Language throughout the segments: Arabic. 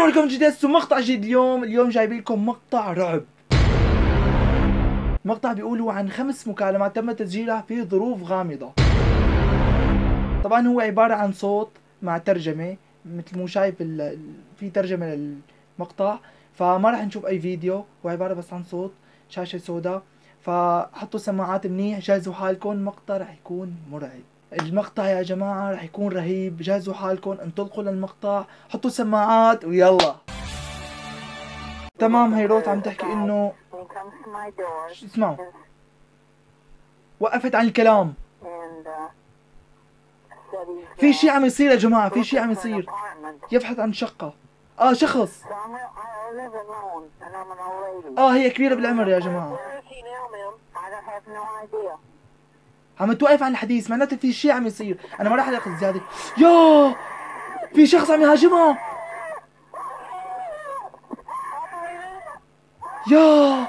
السلام عليكم جديد مقطع جديد. اليوم جايبين لكم مقطع رعب. مقطع بيقولوا عن 5 مكالمات تم تسجيلها في ظروف غامضة. طبعا هو عبارة عن صوت مع ترجمة، مثل مو شايف في ترجمة للمقطع، فما راح نشوف اي فيديو، هو عبارة بس عن صوت، شاشة سوداء. فحطوا سماعات منيح، جهزوا حالكم، مقطع راح يكون مرعب. المقطع يا جماعة راح يكون رهيب، جهزوا حالكم، انطلقوا للمقطع، حطوا سماعات ويلا. تمام، هي روت عم تحكي انه اسمعوا، وقفت عن الكلام. في شيء عم يصير يا جماعة، في شيء عم يصير. يبحث عن شقة. شخص. هي كبيرة بالعمر يا جماعة. عم توقف عن الحديث، معناته في شيء عم يصير. انا ما راح اخذ زيادة. يا في شخص عم يهاجمها. يا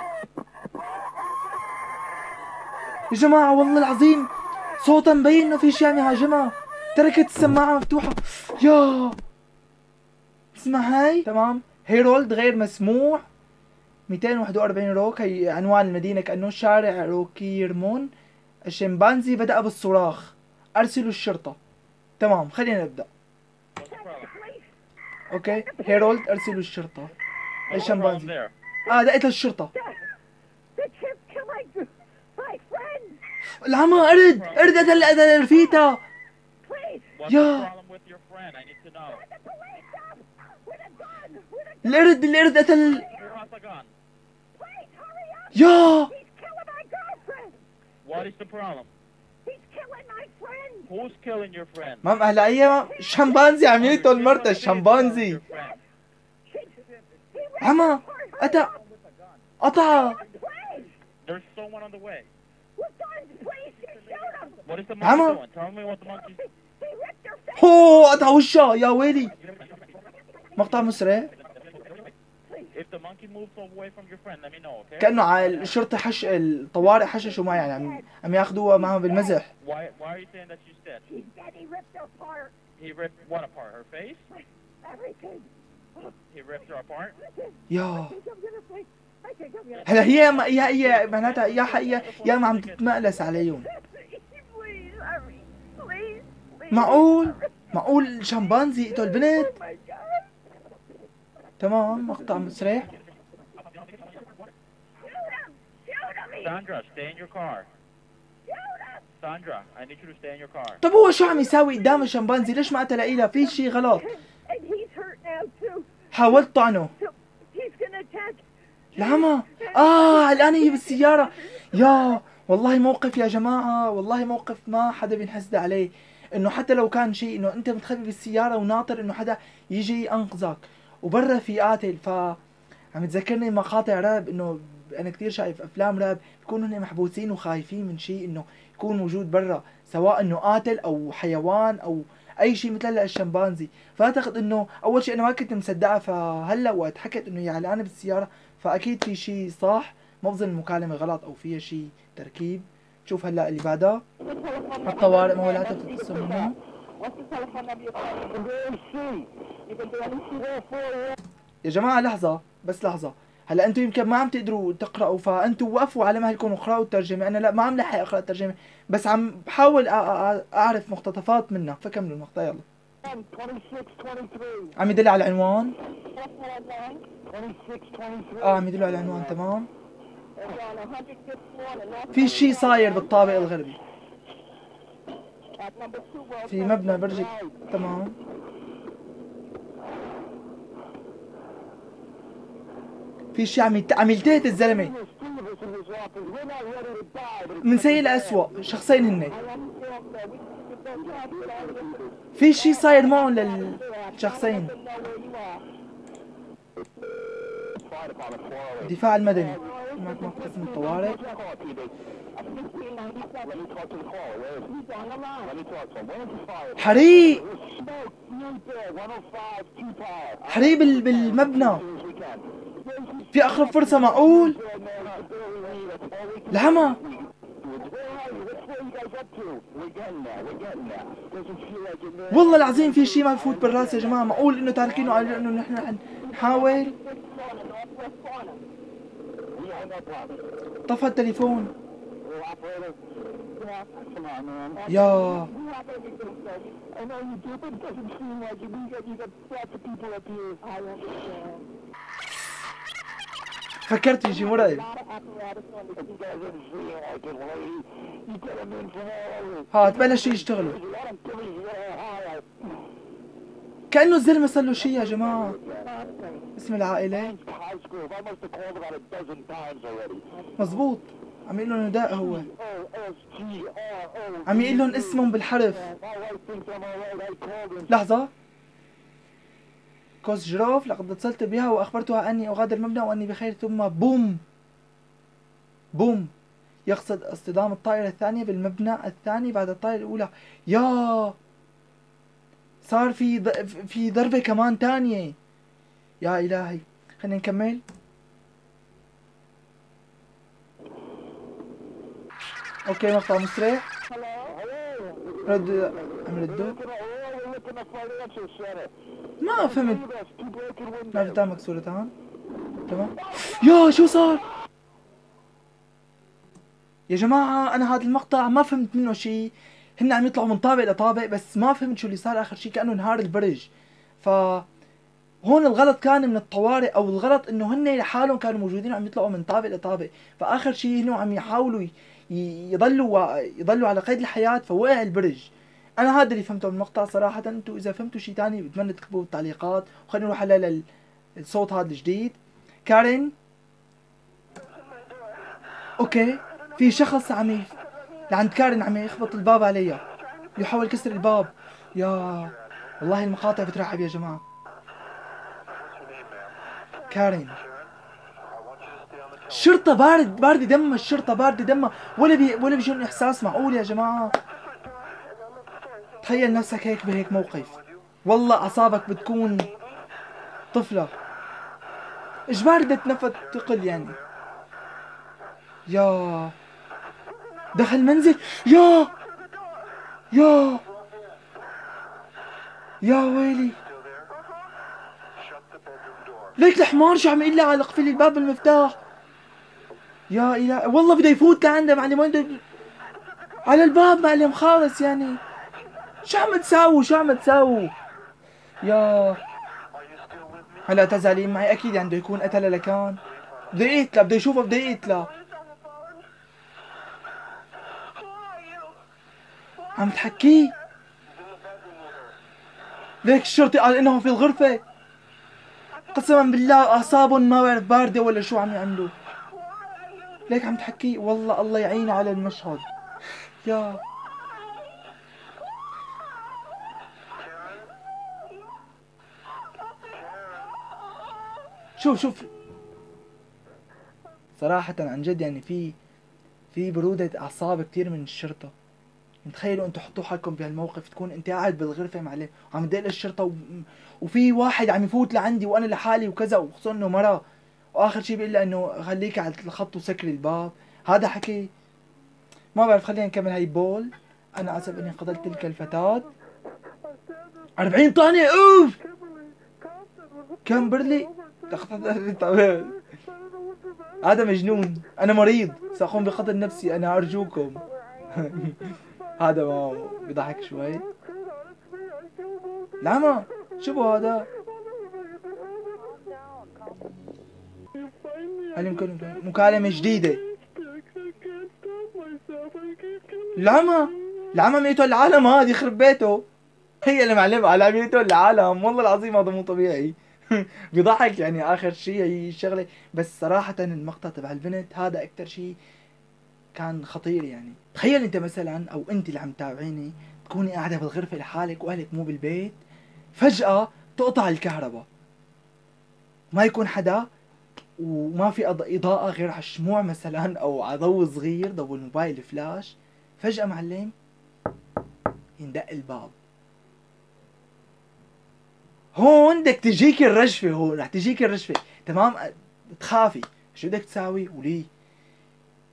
جماعة والله العظيم صوتها مبين انه في شيء عم يهاجمها. تركت السماعة مفتوحة. يا اسمع هاي. تمام، هيرولد غير مسموع 241 روك، هي عنوان المدينة، كأنه شارع روكيرمون. الشمبانزي بدأ بالصراخ، أرسلوا الشرطة. تمام، خلينا نبدأ. اوكي، هيرولد أرسلوا الشرطة. الشمبانزي دقت للشرطة. العمى قرد قتل رفيقتها. يا القرد قتل. يا What is the problem? He's killing my friend. Who's killing your friend? مام هلا هي الشمبانزي عم يقتل مرته. الشمبانزي عمى قطع. There's someone on the way. What is the monkey عمى doing? Tell me what the monkey. هو قطع وشها. يا ويلي، مقطع مسرع. If the monkey moves away from your friend, let me know, okay? كأنه على الشرطة الطوارئ حششوا معي، يعني عم ياخذوها معهم بالمزح. Why are you saying that she's dead? She's dead. He ripped her apart. He ripped what apart? Her face? Everything. He ripped her apart? يا هلا هي معناتها يا حقيقة يا ما عم تتمألس عليهم. معقول الشمبانزي يقتل بنت؟ تمام، مقطع مسرع. Sandra, stay in your car. Sandra, I need you to stay in your car. طب هو شو عم يساوي قدام الشمبانزي؟ ليش ما قتل لها؟ في شيء غلط. حاولت طعنه. العمى الآن هي بالسيارة. يا والله موقف يا جماعة، والله موقف ما حدا بينحسد عليه. انه حتى لو كان شيء، انه انت متخبي بالسيارة وناطر انه حدا يجي ينقذك، وبرا في قاتل. عم تذكرني مقاطع رعب، انه انا كثير شايف افلام رعب بيكونوا هن محبوسين وخايفين من شيء انه يكون موجود برا، سواء انه قاتل او حيوان او اي شيء مثل هلا الشمبانزي. فاعتقد انه اول شيء انا ما كنت مصدقها، فهلا وقت حكت انه هي علقانه بالسياره فاكيد في شيء صح، ما بظن المكالمه غلط او فيها شيء تركيب. شوف هلا اللي بعدها الطوارئ مولاتها بتتصل منه. يا جماعه لحظه، بس لحظه. هلا انتم يمكن ما عم تقدروا تقراوا، فانتم وقفوا على مهلكم واقراوا الترجمه. انا لا، ما عم لحق اقرا الترجمه، بس عم بحاول اعرف مقتطفات منها. فكملوا المقطع يلا. عم يدل على العنوان. عم يدل على العنوان. تمام، في شيء صاير بالطابق الغربي في مبنى برج. تمام، في شيء عم يلتهت الزلمه من سيء لأسوأ. شخصين هن، في شيء صاير معهم للشخصين. الدفاع المدني معك قسم الطوارئ. حريق بالمبنى، في اخر فرصة. معقول العمى والله العظيم في شيء ما بفوت بالراس يا جماعه. معقول انه تاركينه على انه نحن نحاول؟ طفى التليفون. يا فكرت شيء مرعب. ها تبلشوا يشتغلوا كأنه الزلمة صار له شيء يا جماعة. اسم العائلة مزبوط. عم يقول لهم نداء هو. عم يقول لهم اسمهم بالحرف. لحظة. كوس جروف لقد اتصلت بها وأخبرتها أني أغادر المبنى وأني بخير. ثم بوم بوم. يقصد اصطدام الطائرة الثانية بالمبنى الثاني بعد الطائرة الأولى. يا صار في ضربة كمان تانية. يا إلهي. خلينا نكمل. اوكي مقطع مسرح. رد عم ردوا. ما فهمت. ما قدامك صورتان. تمام. يا شو صار يا جماعة؟ أنا هذا المقطع ما فهمت منه شيء. هن عم يطلعوا من طابق لطابق بس ما فهمت شو اللي صار آخر شيء. كأنه انهار البرج. هون الغلط كان من الطوارئ، او الغلط انه هن لحالهم كانوا موجودين عم يطلعوا من طابق لطابق. فاخر شيء هن عم يحاولوا يضلوا على قيد الحياة فوقع البرج. انا هذا اللي فهمته من المقطع صراحة. انتم اذا فهمتوا شيء ثاني بتمنى تكتبوه بالتعليقات. وخلينا نروح هلا للصوت هذا الجديد. كارين. اوكي في شخص لعند كارين عم يخبط الباب عليها. يحاول كسر الباب. يا والله المقاطع بترعب يا جماعة. كارين. الشرطة باردة دمها. الشرطة باردة دمها. ولا بيجون احساس. معقول يا جماعة؟ تخيل نفسك هيك بهيك موقف. والله اعصابك بتكون طفلة. اجباري بدها تنفذ تقل يعني. يا دخل المنزل. يا يا يا ويلي. ليك الحمار شو عم يقول لي على اقفلي الباب بالمفتاح. يا إله. والله بده يفوت لعنده معلم. وين بده على الباب معلم خالص يعني. شو عم تساووا؟ يا هلا تزعلين معي؟ اكيد عنده يكون قتلها لكان بده يقتلها. بده يشوفها بده يقتلها. عم تحكيه. ليك الشرطي قال انهم في الغرفة. قسما بالله اعصابهم ما بعرف باردة ولا شو عم يعملوا. ليك عم تحكيه. والله الله يعينه على المشهد. يا شوف صراحة عن جد يعني في برودة اعصاب كثير من الشرطة. تخيلوا انتم حطوا حالكم بهالموقف. تكون انت قاعد بالغرفة معلم وعم تدق للشرطة وفي واحد عم يفوت لعندي وانا لحالي وكذا، وخصوصا انه مرة، واخر شيء بيقول لها انه خليك على الخط وسكري الباب. هذا حكي ما بعرف. خلينا نكمل. هاي بول. انا اسف اني قتلت تلك الفتاة. 40 طعنة. اوف. كامبرلي. هذا مجنون. انا مريض ساقوم بقتل نفسي. انا ارجوكم. هذا ما بيضحك شوي. لعمة شو هذا؟ هل يمكن مكالمة جديدة؟ العمى ميتوا العالم. هذا يخرب بيته. هي اللي معلمة على ميتوا العالم. والله العظيم هذا مو طبيعي. بيضحك يعني. اخر شيء هي الشغلة. بس صراحة المقطع تبع البنت هذا اكثر شيء كان خطير يعني. تخيل انت مثلا او انت اللي عم تتابعيني تكوني قاعدة بالغرفة لحالك واهلك مو بالبيت، فجأة تقطع الكهرباء، ما يكون حدا، وما في اضاءة غير على الشموع مثلا او على ضوء صغير، ضوء الموبايل فلاش. فجأة معلم يندق الباب. هون بدك تجيك الرجفة. هون رح تجيك الرجفة. تمام. تخافي. شو بدك تساوي؟ وليه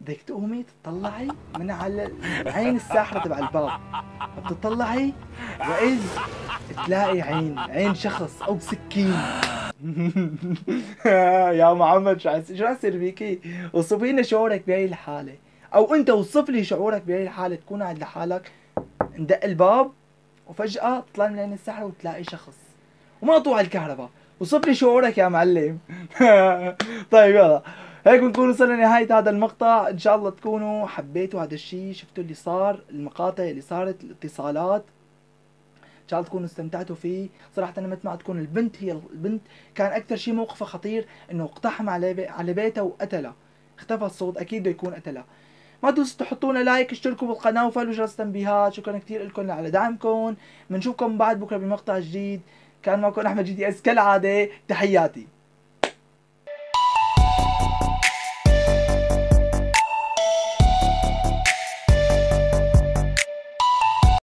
بدك تقومي تطلعي من على عين الساحرة تبع الباب، بتطلعي وإذ تلاقي عين شخص أو سكين. يا محمد شو رح يصير فيكي؟ وصفي لنا شعورك بهي الحالة، أو أنت وصف لي شعورك بهي الحالة، تكون قاعد لحالك ندق الباب وفجأة تطلع من عين الساحرة وتلاقي شخص ومقطوع الكهرباء. وصف لي شعورك يا معلم. طيب يلا هيك بنكون وصلنا لنهاية هذا المقطع. ان شاء الله تكونوا حبيتوا هذا الشيء، شفتوا اللي صار، المقاطع اللي صارت، الاتصالات، ان شاء الله تكونوا استمتعتوا فيه. صراحة انا مثل ما تكون البنت كان اكثر شيء موقفها خطير، انه اقتحم على بيتها وقتلها، اختفى الصوت، اكيد بده يكون قتلها. ما تنسوا تحطوا لنا لايك، اشتركوا بالقناة وفعلوا جرس التنبيهات. شكرا كثير لكم على دعمكم. بنشوفكم بعد بكره بمقطع جديد. كان معكم احمد جي تي اس كالعادة، تحياتي.